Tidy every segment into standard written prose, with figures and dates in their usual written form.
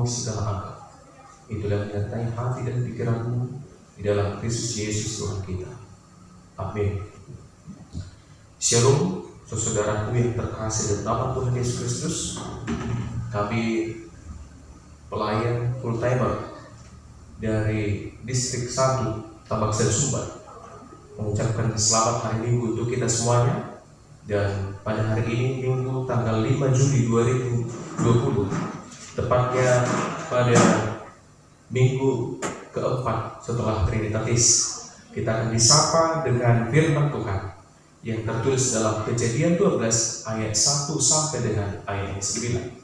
segala akal. Itulah menyertai hati dan pikiranmu di dalam Kristus Yesus Tuhan kita. Amin. Shalom, saudaraku yang terkasih dalam nama Tuhan Yesus Kristus. Kami pelayan full timer dari distrik 1 Tambak Sari Sumbar mengucapkan selamat hari Minggu untuk kita semuanya. Dan pada hari ini Minggu tanggal 5 Juli 2020, tepatnya pada Minggu keempat setelah Trinitatis, kita akan disapa dengan firman Tuhan yang tertulis dalam Kejadian 12 ayat 1 sampai dengan ayat 9.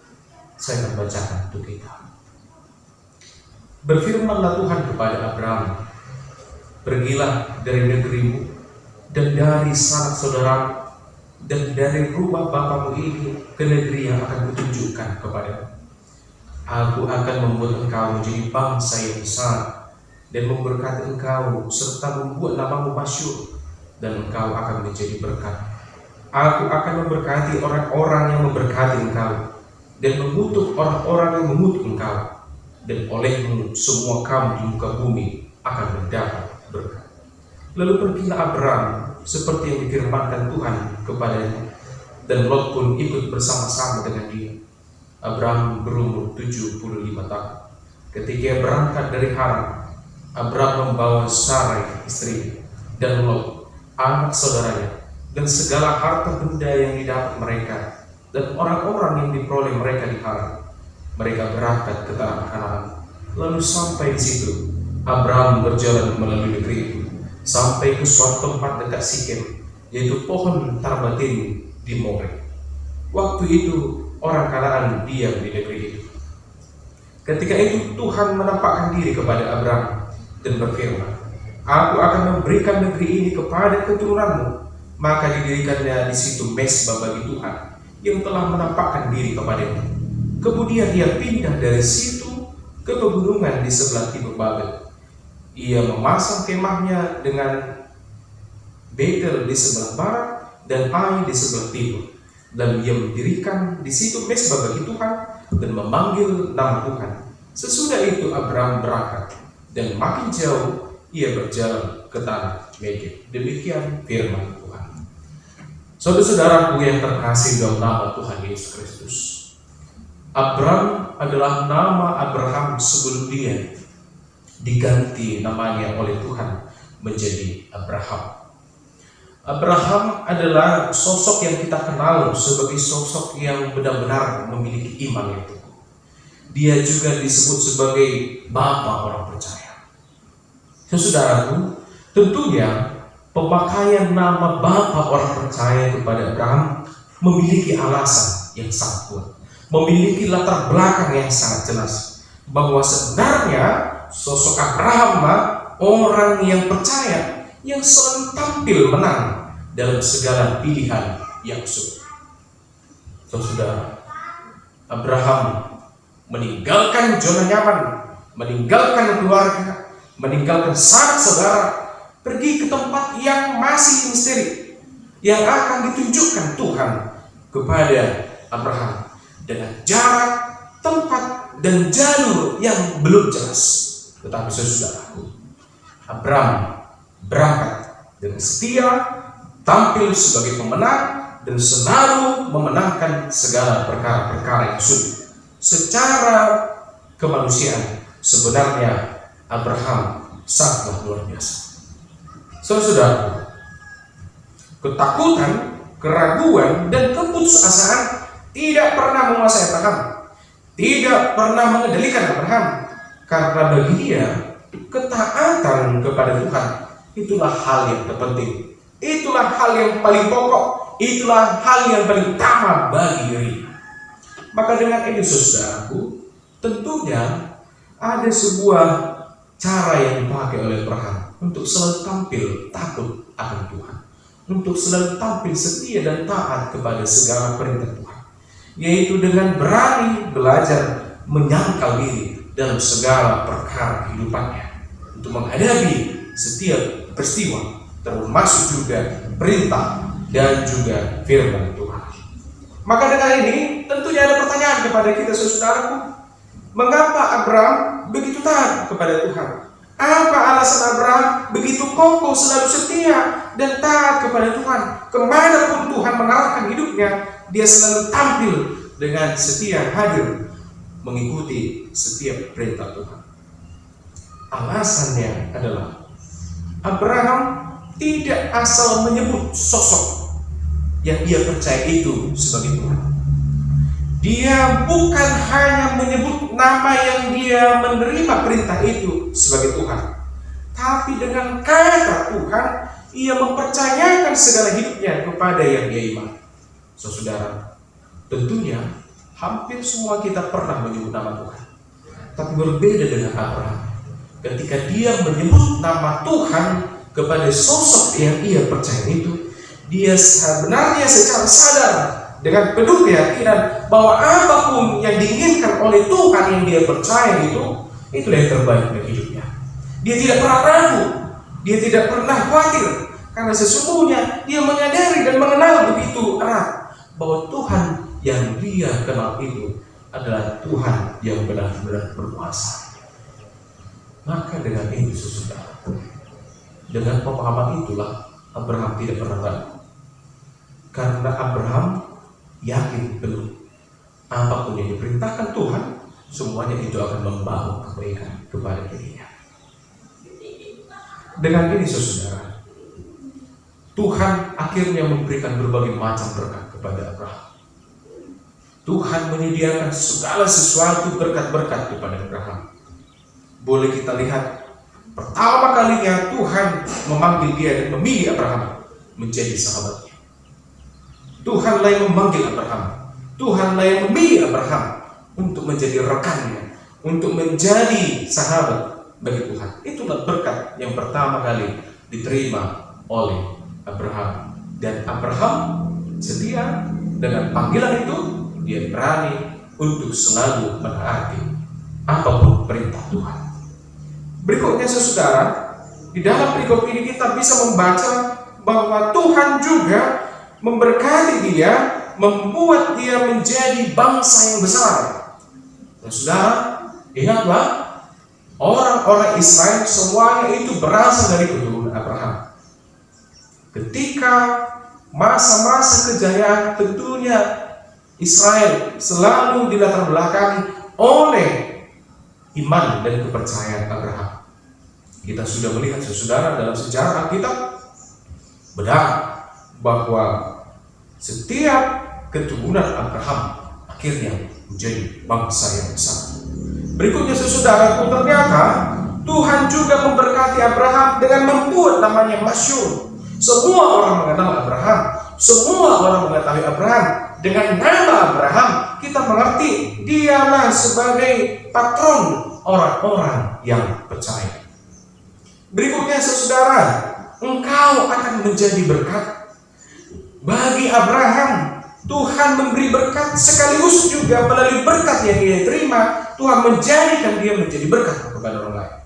Saya akan bacakan untuk kita. Berfirmanlah Tuhan kepada Abraham, pergilah dari negerimu dan dari sanak saudaramu dan dari rumah bapamu ini ke negeri yang akan kutunjukkan kepadamu. Aku akan membuat engkau menjadi bangsa yang besar dan memberkati engkau serta membuat namamu masyhur, dan engkau akan menjadi berkat. Aku akan memberkati orang-orang yang memberkati engkau dan mengutuk orang-orang yang mengutuk engkau, dan olehmu semua kaum di muka bumi akan mendapat berkat. Lalu pergilah Abraham seperti yang difirmankan Tuhan kepadanya, dan Lot pun ikut bersama-sama dengan dia. Abraham berumur 75 tahun. Ketika berangkat dari Haran, Abraham membawa Sarai istri dan Lot anak saudaranya dan segala harta benda yang didapat mereka dan orang-orang yang diperoleh mereka di Haran. Mereka berangkat ke tanah Kanaan. Lalu sampai di situ, Abraham berjalan melalui negeri itu sampai ke suatu tempat dekat Sikem, yaitu pohon Tarbatin di More. Waktu itu orang Kanaan diam di negeri itu. Ketika itu Tuhan menampakkan diri kepada Abraham dan berfirman, Aku akan memberikan negeri ini kepada keturunanmu. Maka didirikannya di situ mezbah bagi Tuhan yang telah menampakkan diri kepadanya. Kemudian dia pindah dari situ ke pegunungan di sebelah timur Babel. Ia memasang kemahnya dengan Betel di sebelah barat dan Ai di sebelah timur. Lalu ia mendirikan di situ mezbah bagi Tuhan dan memanggil nama Tuhan. Sesudah itu Abraham berangkat dan makin jauh ia berjalan ke tanah Negeb. Demikian firman Tuhan. Saudara-saudaraku yang terkasih dalam nama Tuhan Yesus Kristus, Abraham adalah nama Abraham sebelum dia diganti namanya oleh Tuhan menjadi Abraham. Abraham adalah sosok yang kita kenal sebagai sosok yang benar-benar memiliki iman yang teguh. Dia juga disebut sebagai bapa orang percaya. Saudaraku, tentunya pemakaian nama bapa orang percaya kepada Abraham memiliki alasan yang sangat kuat, memiliki latar belakang yang sangat jelas, bahwa sebenarnya sosok Abraham orang yang percaya, yang selalu tampil menang dalam segala pilihan yang sulit. Saudara, Abraham meninggalkan zona nyaman, meninggalkan keluarga, meninggalkan sanak saudara, pergi ke tempat yang masih misteri, yang akan ditunjukkan Tuhan kepada Abraham dengan jarak, tempat, dan jalur yang belum jelas. Tetapi saudaraku, Abraham berangkat dengan setia, tampil sebagai pemenang, dan selalu memenangkan segala perkara-perkara yang sulit. Secara kemanusiaan, sebenarnya Abraham sangatlah luar biasa. Saudara, ketakutan, keraguan, dan keputusasaan tidak pernah menguasai Abraham, tidak pernah mengendalikan Abraham, karena bagi dia ketaatan kepada Tuhan itulah hal yang terpenting, itulah hal yang paling pokok, itulah hal yang paling utama bagi diri. Maka dengan ini saudaraku, tentunya ada sebuah cara yang dipakai oleh Abraham untuk selalu tampil takut akan Tuhan, untuk selalu tampil setia dan taat kepada segala perintah Tuhan, yaitu dengan berani belajar menyangkal diri dalam segala perkara kehidupannya untuk menghadapi setiap peristiwa, termasuk juga perintah dan juga firman Tuhan. Maka dengan ini tentunya ada pertanyaan kepada kita saudaraku, Mengapa Abraham begitu taat kepada Tuhan? Apa alasan Abraham begitu kokoh, selalu setia dan taat kepada Tuhan? Kemanapun Tuhan mengarahkan hidupnya, dia selalu tampil dengan setia, hadir, mengikuti setiap perintah Tuhan. Alasannya adalah Abraham tidak asal menyebut sosok yang ia percaya itu sebagai Tuhan. Dia bukan hanya menyebut nama yang dia menerima perintah itu sebagai Tuhan, tapi dengan kata Tuhan, ia mempercayakan segala hidupnya kepada yang dia imani. Saudara, tentunya hampir semua kita pernah menyebut nama Tuhan, tapi berbeda dengan Abraham. Ketika dia menyebut nama Tuhan kepada sosok yang ia percaya itu, dia sebenarnya secara sadar dengan penuh keyakinan bahwa apapun yang diinginkan oleh Tuhan yang dia percaya itulah yang terbaik bagi hidupnya. Dia tidak pernah ragu, dia tidak pernah khawatir, karena sesungguhnya dia menyadari dan mengenal begitu erat bahwa Tuhan yang dia kenal itu adalah Tuhan yang benar-benar berkuasa. Maka dengan itu, saudara, dengan pemahaman itulah Abraham tidak pernah ragu, karena Abraham yakin penuh apapun yang diperintahkan Tuhan, semuanya itu akan membawa kebaikan kepada dirinya. Dengan ini, saudara, Tuhan akhirnya memberikan berbagai macam berkat kepada Abraham. Tuhan menyediakan segala sesuatu berkat-berkat kepada Abraham. Boleh kita lihat, pertama kalinya Tuhan memanggil dia dan memilih Abraham menjadi sahabatnya. Tuhanlah yang memanggil Abraham, Tuhanlah yang memilih Abraham untuk menjadi rekannya, untuk menjadi sahabat bagi Tuhan. Itulah berkat yang pertama kali diterima oleh Abraham. Dan Abraham setia dengan panggilan itu, dia berani untuk selalu menaati apapun perintah Tuhan. Berikutnya, saudara, di dalam perikop ini kita bisa membaca bahwa Tuhan juga memberkati dia, membuat dia menjadi bangsa yang besar. Dan saudara, ingatlah, orang-orang Israel semuanya itu berasal dari keturunan Abraham. Ketika masa-masa kejayaan, tentunya Israel selalu dilatar belakangi oleh iman dan kepercayaan Abraham. Kita sudah melihat, saudara, dalam sejarah Alkitab benar bahwa setiap keturunan Abraham akhirnya menjadi bangsa yang besar. Berikutnya, saudaraku, ternyata Tuhan juga memberkati Abraham dengan membuat namanya masyhur. Semua orang mengenal Abraham, semua orang mengetahui Abraham. Dengan nama Abraham, kita mengerti dialah sebagai patron orang-orang yang percaya. Berikutnya, saudara, engkau akan menjadi berkat. Bagi Abraham, Tuhan memberi berkat sekaligus juga melalui berkat yang dia terima, Tuhan menjadikan dia menjadi berkat kepada orang lain.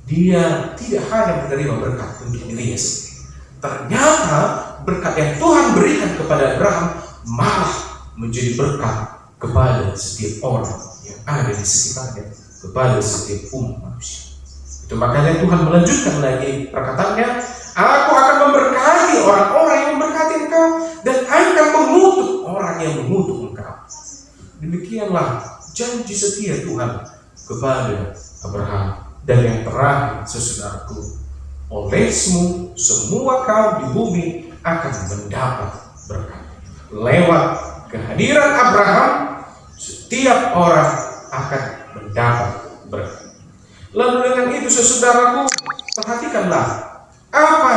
Dia tidak hanya menerima berkat untuk dirinya sendiri. Ternyata berkat yang Tuhan berikan kepada Abraham malah menjadi berkat kepada setiap orang yang ada di sekitarnya, kepada setiap umat manusia. Itu makanya Tuhan melanjutkan lagi perkataannya, aku akan memberkati orang-orang yang memberkati engkau, dan akan mengutuk orang yang mengutuk engkau. Demikianlah janji setia Tuhan kepada Abraham. Dan yang terakhir, saudaraku, olehmu semua kaum di bumi akan mendapat berkat. Lewat kehadiran Abraham, setiap orang akan mendapat berkat. Lalu dengan itu, saudaraku, perhatikanlah apa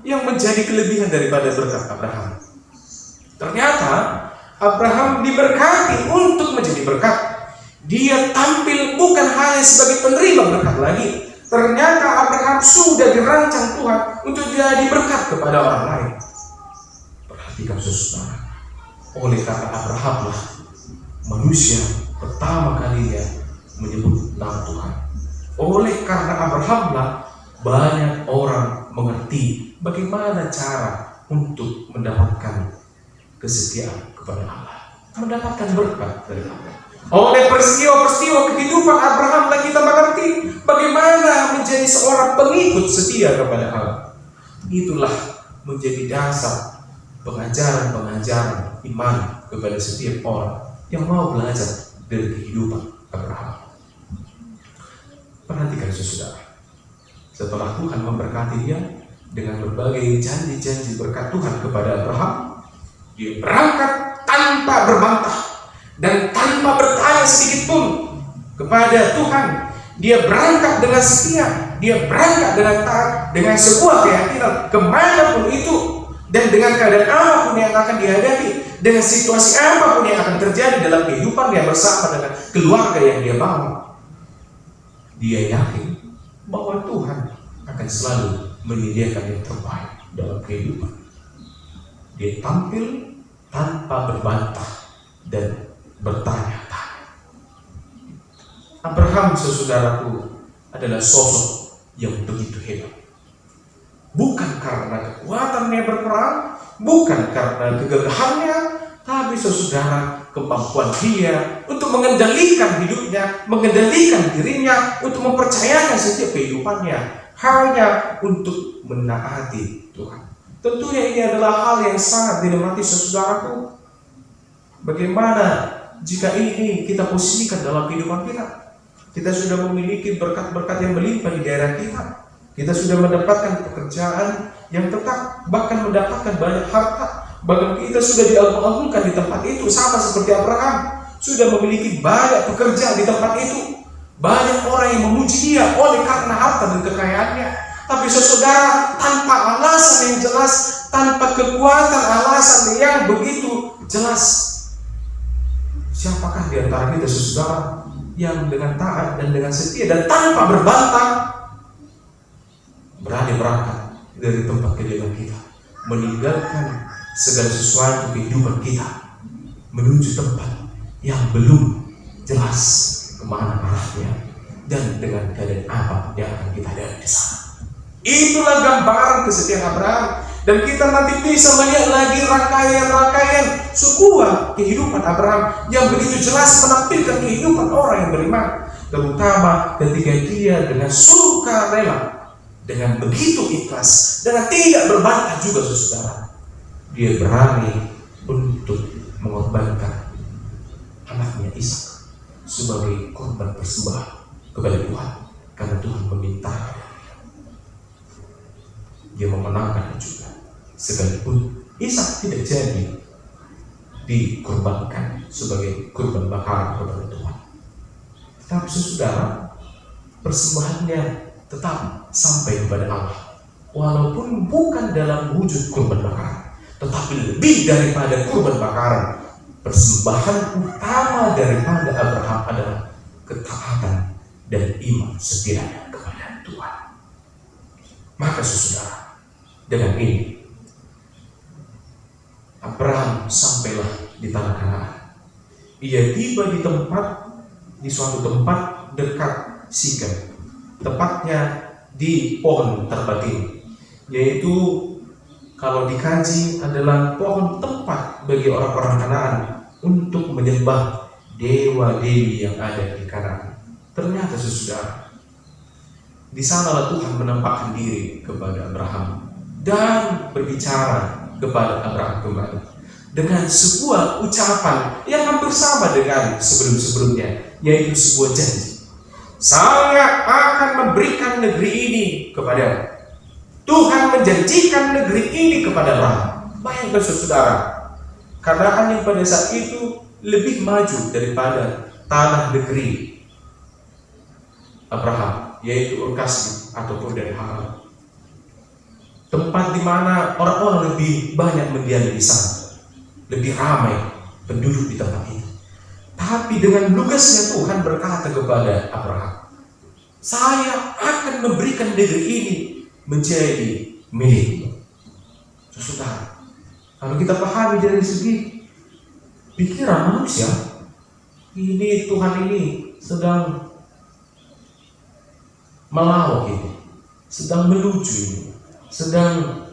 yang menjadi kelebihan daripada berkat Abraham. Ternyata Abraham diberkati untuk menjadi berkat. Dia tampil bukan hanya sebagai penerima berkat lagi. Ternyata Abraham sudah dirancang Tuhan untuk jadi berkat kepada orang lain. Perhatikan, saudara, oleh karena Abraham lah manusia pertama kalinya menyebut nama Tuhan. Oleh karena Abraham lah banyak orang mengerti bagaimana cara untuk mendapatkan kesetiaan kepada Allah, mendapatkan berkat dari Allah. Oleh peristiwa-peristiwa kehidupan Abraham lah kita mengerti bagaimana menjadi seorang pengikut setia kepada Allah. Itulah menjadi dasar pengajaran-pengajaran iman kepada setiap orang yang mau belajar dari kehidupan Abraham. Perhatikan saudara, setelah Tuhan memberkati dia dengan berbagai janji-janji berkat Tuhan kepada Abraham, dia berangkat tanpa berbantah dan tanpa bertanya sedikit pun kepada Tuhan. Dia berangkat dengan setia, dia berangkat dengan taat, dengan sebuah keyakinan kemanapun itu, dan dengan keadaan apapun yang akan dihadapi, dengan situasi apapun yang akan terjadi dalam kehidupan dia bersama dengan keluarga yang dia bangun. Dia yakin bahwa Tuhan akan selalu menyediakan yang terbaik dalam kehidupan. Dia tampil tanpa berbantah dan bertanya-tanya. Abraham, saudaraku, adalah sosok yang begitu hebat. Bukan karena kekuatannya berperang, bukan karena kegagahannya, tapi saudara, kemampuan dia untuk mengendalikan hidupnya, mengendalikan dirinya, untuk mempercayakan setiap kehidupannya hanya untuk menaati Tuhan. Tentunya ini adalah hal yang sangat dilematis, saudaraku. Bagaimana jika ini kita posisikan dalam kehidupan kita? Kita sudah memiliki berkat-berkat yang melimpah di daerah kita. Kita sudah mendapatkan pekerjaan yang tetap, bahkan mendapatkan banyak harta. Bahkan kita sudah diagung-agungkan di tempat itu, sama seperti Abraham. Sudah memiliki banyak pekerja di tempat itu. Banyak orang yang memuji dia oleh karena harta dan kekayaannya. Tapi saudara, tanpa alasan yang jelas, tanpa kekuatan alasan yang begitu jelas, siapakah di antara kita, saudara, yang dengan taat dan dengan setia dan tanpa berbantah berani berangkat dari tempat kediaman kita, meninggalkan segala sesuatu kehidupan kita, menuju tempat yang belum jelas kemana arahnya dan dengan keadaan apa yang akan kita hadapi di sana. Itulah gambaran kesetiaan Abraham, dan kita nanti bisa melihat lagi rangkaian-rangkaian sebuah kehidupan Abraham yang begitu jelas menampilkan kehidupan orang yang beriman, terutama ketika dia dengan sukarela, dengan begitu ikhlas, dengan tidak berbantah juga, saudara, dia berani untuk mengorbankan anaknya Ishak sebagai korban persembahan kepada Tuhan, karena Tuhan meminta. Dia memenangkan juga, sekalipun Ishak tidak jadi dikorbankan sebagai korban bakaran kepada Tuhan. Tetapi saudara, persembahannya tetap sampai kepada Allah, walaupun bukan dalam wujud korban bakaran, tetapi lebih daripada korban bakaran. Persembahan utama daripada Abraham adalah ketaatan dan iman setianya kepada Tuhan. Maka saudara, dengan ini Abraham sampailah di tanah Kanaan. Ia tiba di suatu tempat dekat Sikem, tepatnya di pohon terbatin, yaitu kalau dikaji adalah pohon tempat bagi orang-orang Kanaan untuk menyembah dewa-dewi yang ada di Kanaan. Ternyata saudara, di sanalah Tuhan menampakkan diri kepada Abraham dan berbicara kepada Abraham kembali dengan sebuah ucapan yang hampir sama dengan sebelum-sebelumnya, yaitu sebuah janji. Saya akan memberikan negeri ini kepadamu. Tuhan menjanjikan negeri ini kepada Abraham. Bayangkan saudara, keadaan yang pada saat itu lebih maju daripada tanah negeri Abraham, yaitu Ur Kasdim ataupun dari Haran. Tempat di mana orang-orang lebih banyak mendiami di sana, lebih ramai penduduk di tempat itu. Tapi dengan lugasnya Tuhan berkata kepada Abraham, saya akan memberikan negeri ini menjadi milikmu. Saudara, kalau kita pahami dari segi pikiran manusia, ini Tuhan ini sedang melawak ini, sedang melucu ini, sedang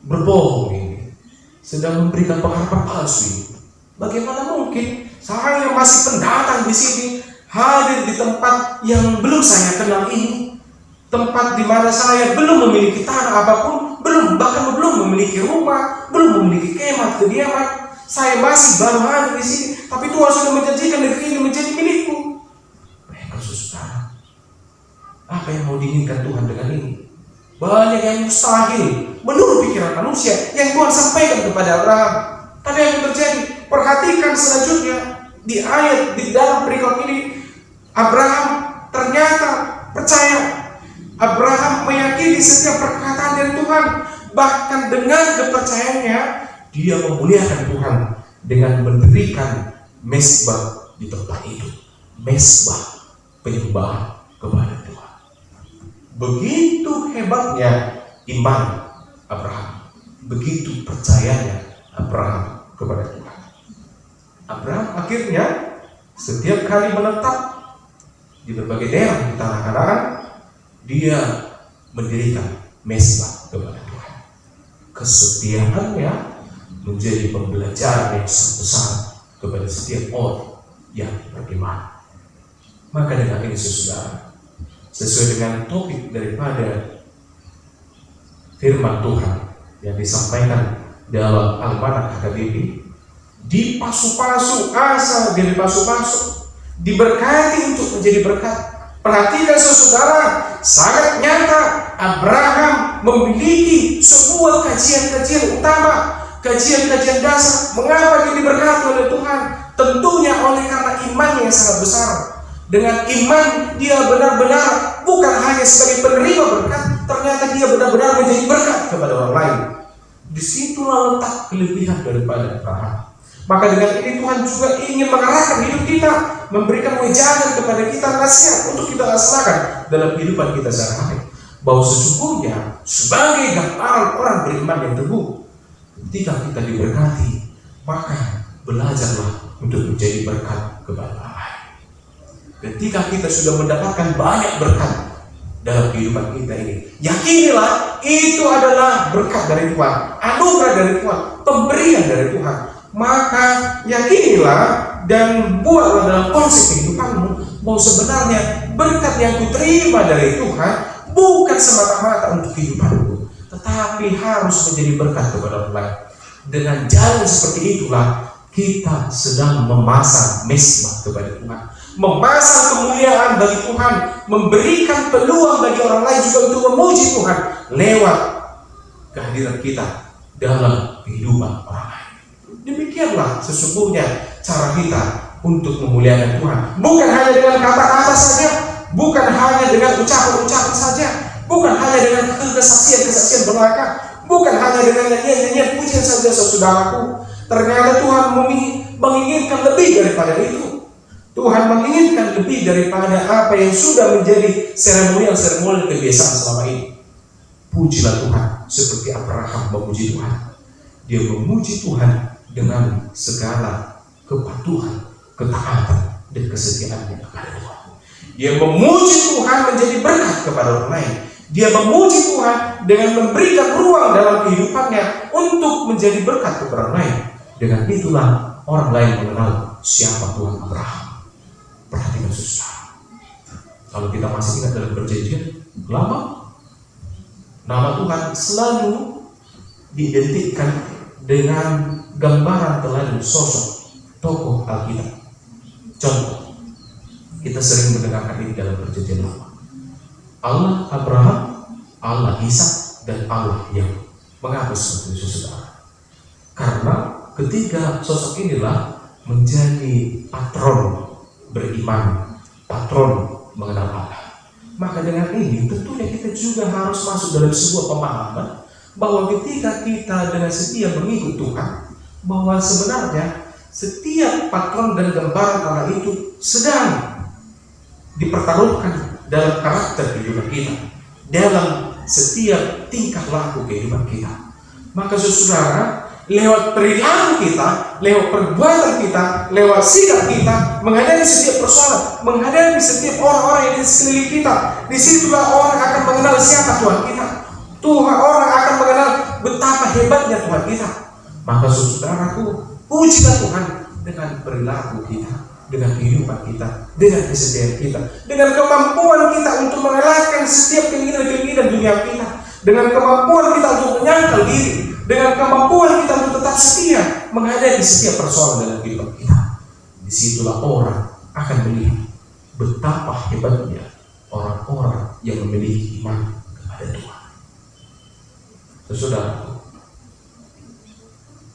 berbohong ini, sedang memberikan pengharapan palsu ini. Bagaimana mungkin saya yang masih pendatang di sini hadir di tempat yang belum saya kenal ini, tempat di mana saya belum memiliki tanah apapun, bahkan belum memiliki rumah, belum memiliki kemah kediaman. Saya masih baru hadir di sini, tapi Tuhan sudah menjanjikan negeri ini menjadi milikku. Baik, saudara, apa yang mau diinginkan Tuhan dengan ini? Banyak yang mustahil menurut pikiran manusia yang Tuhan sampaikan kepada Abraham. Tapi yang terjadi, perhatikan selanjutnya di ayat di dalam perikop ini, Abraham ternyata percaya. Abraham meyakini setiap perkataan dari Tuhan. Bahkan dengan kepercayaannya, dia memuliakan Tuhan dengan mendirikan mezbah di tempat itu. Mezbah penyembahan kepada Tuhan. Begitu hebatnya iman Abraham, begitu percayanya Abraham kepada Tuhan. Abraham akhirnya setiap kali menetap di berbagai daerah di tanah Kanaan, dia mendirikan mezbah kepada Tuhan. Kesetiaannya menjadi pembelajaran yang sangat besar kepada setiap orang yang beriman. Maka dengan ini saudara, sesuai dengan topik daripada firman Tuhan yang disampaikan dalam Almanak HKBP, dipasu-pasu asal dari pasu-pasu, diberkati untuk menjadi berkat. Perhatikan saudara, sangat nyata Abraham memiliki sebuah kajian-kajian utama, kajian-kajian dasar. Mengapa dia diberkati oleh Tuhan? Tentunya oleh karena imannya yang sangat besar. Dengan iman dia benar-benar bukan hanya sebagai penerima berkat, ternyata dia benar-benar menjadi berkat kepada orang lain. Disitulah letak kelebihan daripada Abraham. Maka dengan ini Tuhan juga ingin mengarahkan hidup kita, memberikan wejangan kepada kita, nasihat untuk kita laksanakan dalam kehidupan kita sehari-hari. Bahwa sesungguhnya sebagai gambaran orang beriman yang teguh, ketika kita diberkati, maka belajarlah untuk menjadi berkat kepada orang lain. Ketika kita sudah mendapatkan banyak berkat dalam kehidupan kita ini, yakinilah itu adalah berkat dari Tuhan, anugerah dari Tuhan, pemberian dari Tuhan. Maka yakinilah dan buatlah dalam konsep kehidupanmu bahwa sebenarnya berkat yang kuterima dari Tuhan bukan semata-mata untuk kehidupanku, tetapi harus menjadi berkat kepada orang lain. Dengan jalan seperti itulah kita sedang memasang mezbah kepada Tuhan, memasang kemuliaan bagi Tuhan, memberikan peluang bagi orang lain juga untuk memuji Tuhan lewat kehadiran kita dalam kehidupan orang lain. Demikianlah sesungguhnya cara kita untuk memuliakan Tuhan. Bukan hanya dengan kata-kata saja, bukan hanya dengan ucapan-ucapan saja, bukan hanya dengan kesaksian-kesaksian belaka, bukan hanya dengan nyanyian-nyanyian pujian saja saudaraku. Ternyata Tuhan menginginkan lebih daripada itu. Tuhan menginginkan lebih daripada apa yang sudah menjadi seremonial kebiasaan selama ini. Pujilah Tuhan seperti Abraham memuji Tuhan. Dia memuji Tuhan dengan segala kepatuhan, ketaatan, dan kesetiaannya kepada Tuhan. Dia memuji Tuhan menjadi berkat kepada orang lain. Dia memuji Tuhan dengan memberikan ruang dalam kehidupannya untuk menjadi berkat kepada orang lain. Dengan itulah orang lain mengenal siapa Tuhan Abraham. Perhatikan saudara. Kalau kita masih ingat dalam perjanjian lama, nama Tuhan selalu diidentikan dengan gambaran teladan sosok tokoh Alkitab. Contoh, kita sering mendengarkan ini dalam perjanjian lama. Allah Abraham, Allah Ishak, dan Allah Yakub. Mengapa seperti itu saudara? Karena ketiga sosok inilah menjadi patron beriman, patron mengenal Allah. Maka dengan ini tentunya kita juga harus masuk dalam sebuah pemahaman bahwa ketika kita dengan setia mengikut Tuhan, bahwa sebenarnya setiap patron dan gambaran Allah itu sedang dipertaruhkan dalam karakter kehidupan kita, dalam setiap tingkah laku kehidupan kita. Maka saudara, lewat perilaku kita, lewat perbuatan kita, lewat sikap kita, menghadapi setiap persoalan, menghadapi setiap orang-orang yang di sekeliling kita, disitulah orang akan mengenal siapa Tuhan kita. Tuhan orang akan mengenal betapa hebatnya Tuhan kita. Maka saudaraku, pujilah Tuhan dengan perilaku kita, dengan kehidupan kita, dengan kesetiaan kita, dengan kemampuan kita untuk mengalahkan setiap keinginan-keinginan dunia kita, dengan kemampuan kita untuk menyangkal diri, dengan kemampuan kita untuk tetap setia menghadapi setiap persoalan dalam kehidupan kita. Disitulah orang akan melihat betapa hebatnya orang-orang yang memiliki iman kepada Tuhan. Saudara,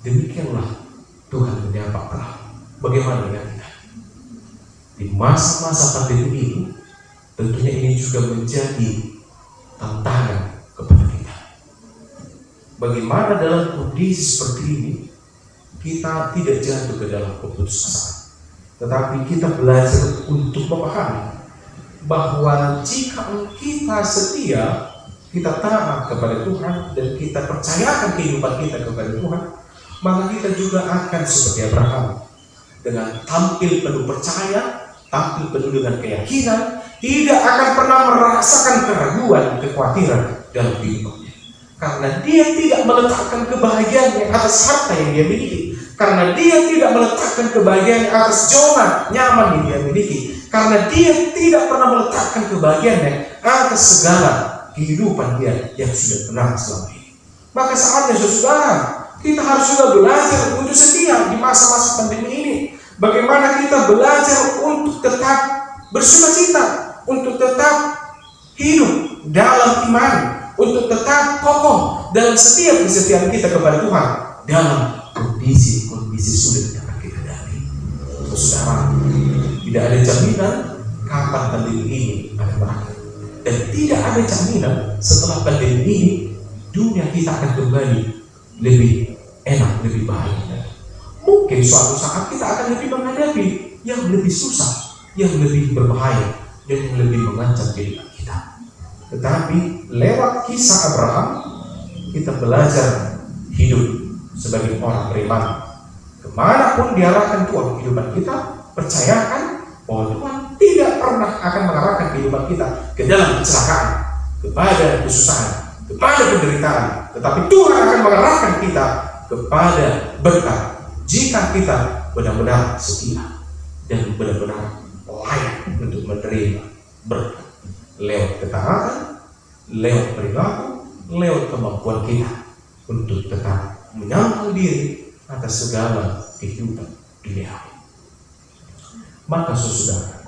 demikianlah Tuhan menyapa Abraham. Bagaimana dengan kita? Di masa-masa pandemi ini, tentunya ini juga menjadi tantangan kepada kita. Bagaimana dalam kondisi seperti ini, kita tidak jatuh ke dalam keputusasaan, tetapi kita belajar untuk memahami bahwa jika kita setia, kita taat kepada Tuhan, dan kita percayakan kehidupan kita kepada Tuhan, maka kita juga akan seperti Abraham, dengan tampil penuh percaya, tampil penuh dengan keyakinan, tidak akan pernah merasakan keraguan, kekhawatiran dalam kehidupannya. Karena dia tidak meletakkan kebahagiaannya atas harta yang dia miliki, karena dia tidak meletakkan kebahagiaannya atas zona nyaman yang dia miliki, karena dia tidak pernah meletakkan kebahagiaannya atas segala kehidupan dia yang sudah tenang selama ini. Maka saatnya saudara, kita harus juga belajar untuk setia di masa-masa pandemi ini. Bagaimana kita belajar untuk tetap bersukacita, untuk tetap hidup dalam iman, untuk tetap kokoh dalam setiap kesetiaan kita kepada Tuhan dalam kondisi-kondisi sulit yang akan kita hadapi. Saudara, tidak ada jaminan kapan pandemi ini akan berakhir, dan tidak ada jaminan setelah pandemi ini dunia kita akan kembali lebih enak, lebih baik. Mungkin suatu saat kita akan lebih menghadapi yang lebih susah, yang lebih berbahaya, dan yang lebih mengancam kehidupan kita. Tetapi lewat kisah Abraham, kita belajar hidup sebagai orang beriman. Kemanapun diarahkan Tuhan kehidupan kita, percayakan bahwa Tuhan tidak pernah akan mengarahkan kehidupan kita ke dalam kecelakaan, kepada kesusahan, kepada penderitaan, tetapi Tuhan akan mengarahkan kita kepada berkat jika kita benar-benar setia dan benar-benar layak untuk menerima berkat lewat ketaatan, lewat perilaku, lewat kemampuan kita untuk tetap menyangkal diri atas segala kehidupan duniawi. Maka saudara,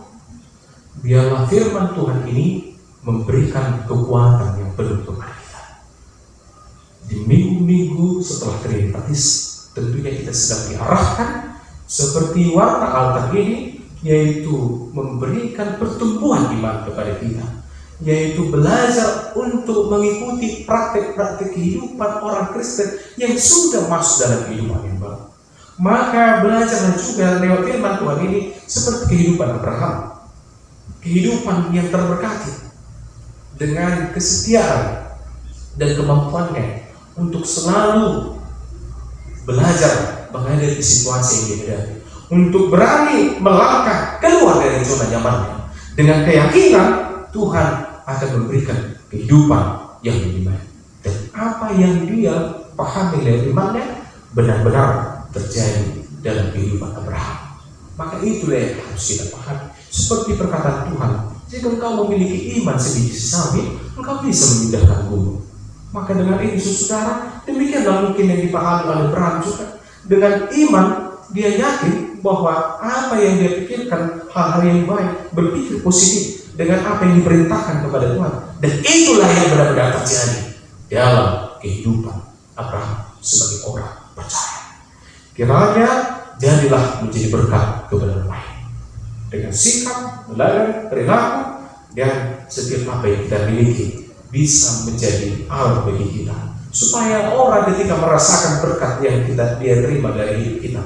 biarlah firman Tuhan ini memberikan kekuatan yang penuh kepada kita. Di minggu-minggu setelah Trinitatis, tentunya kita sedang diarahkan seperti warna altar ini, yaitu memberikan pertumbuhan iman kepada kita, yaitu belajar untuk mengikuti praktek-praktek kehidupan orang Kristen yang sudah masuk dalam kehidupan yang baru. Maka belajarlah juga lewat firman Tuhan ini seperti kehidupan Abraham, kehidupan yang terberkati dengan kesetiaan dan kemampuannya untuk selalu belajar menghadapi situasi yang dihadapi, untuk berani melangkah keluar dari zona nyamannya dengan keyakinan Tuhan akan memberikan kehidupan yang lebih baik, dan apa yang dia pahami lewat imannya benar-benar terjadi dalam kehidupan Abraham. Maka itulah yang harus kita pahami. Seperti perkataan Tuhan, jika engkau memiliki iman sebiji sesawi, engkau bisa memindahkan gunung. Maka dengan ini saudara, demikianlah mungkin yang dipahami oleh Abraham juga. Dengan iman, dia yakin bahwa apa yang dia pikirkan hal-hal yang baik, berpikir positif dengan apa yang diperintahkan kepada Tuhan, dan itulah yang benar-benar terjadi dalam kehidupan Abraham sebagai orang percaya. Kiranya jadilah menjadi berkat kepada orang lain dengan sikap, melalui perilaku, dan setiap apa yang kita miliki bisa menjadi alat bagi kita, supaya orang ketika merasakan berkat yang dia terima dari hidup kita,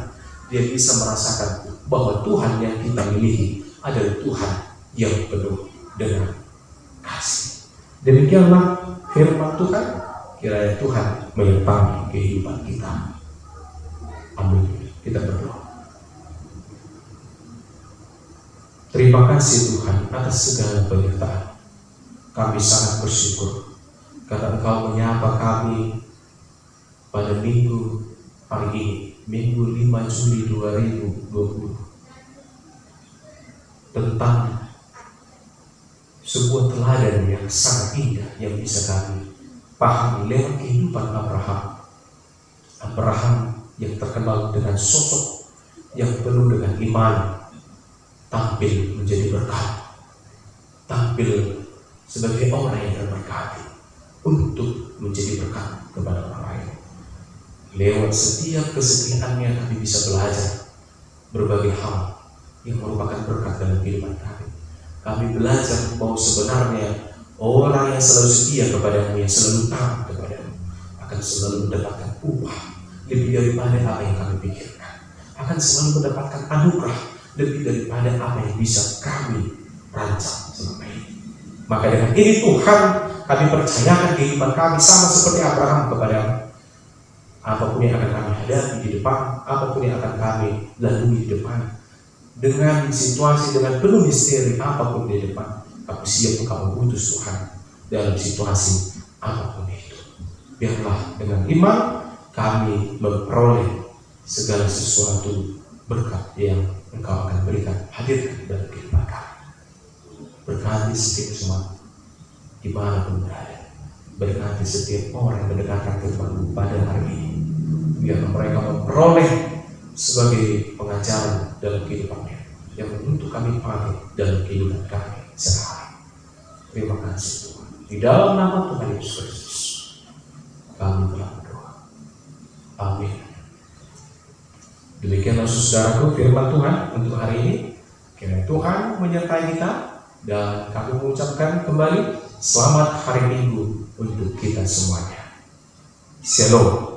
dia bisa merasakan bahwa Tuhan yang kita miliki adalah Tuhan yang penuh dengan kasih. Demikianlah firman Tuhan. Kiranya Tuhan menyertai kehidupan kita. Amin. Kita berdoa. Terima kasih Tuhan atas segala penyertaan. Kami sangat bersyukur karena Engkau menyapa kami pada minggu hari ini, Minggu 5 Juli 2020, tentang sebuah teladan yang sangat indah yang bisa kami pahami lewat kehidupan Abraham. Abraham yang terkenal dengan sosok yang penuh dengan iman, tampil menjadi berkat, tampil sebagai orang yang terberkati untuk menjadi berkat kepada orang lain. Lewat setiap kesetiaannya kami bisa belajar berbagai hal yang merupakan berkat dalam kehidupan kami. Kami belajar bahwa sebenarnya orang yang selalu setia kepadamu, yang selalu taat kepadamu, akan selalu mendapatkan upah lebih daripada apa yang kami pikirkan, akan selalu mendapatkan anugerah lebih daripada apa yang bisa kami rancang selama ini. Maka dengan ini Tuhan, kami percayakan kehidupan kami sama seperti Abraham kepadamu. Apapun yang akan kami hadapi di depan, apapun yang akan kami lalui di depan, dengan situasi, dengan penuh misteri apapun di depan, kami siap untuk mengutus Tuhan dalam situasi apapun itu. Biarlah dengan iman kami memperoleh segala sesuatu berkat yang Engkau akan berikan, hadirkan dalam kehidupan kami. Berkati setiap semangat dimanapun berada, berkati setiap orang yang mendekatkan firman-Mu pada hari ini. Biar mereka memperoleh sebagai pengajaran dalam kehidupannya yang menuntut kami pakai dalam kehidupan kami sehari. Terima kasih Tuhan. Di dalam nama Tuhan Yesus Kristus kami telah berdoa. Amin. Demikianlah saudaraku firman Tuhan untuk hari ini. Kiranya Tuhan menyertai kita dan kami mengucapkan kembali selamat hari Minggu untuk kita semuanya. Shalom.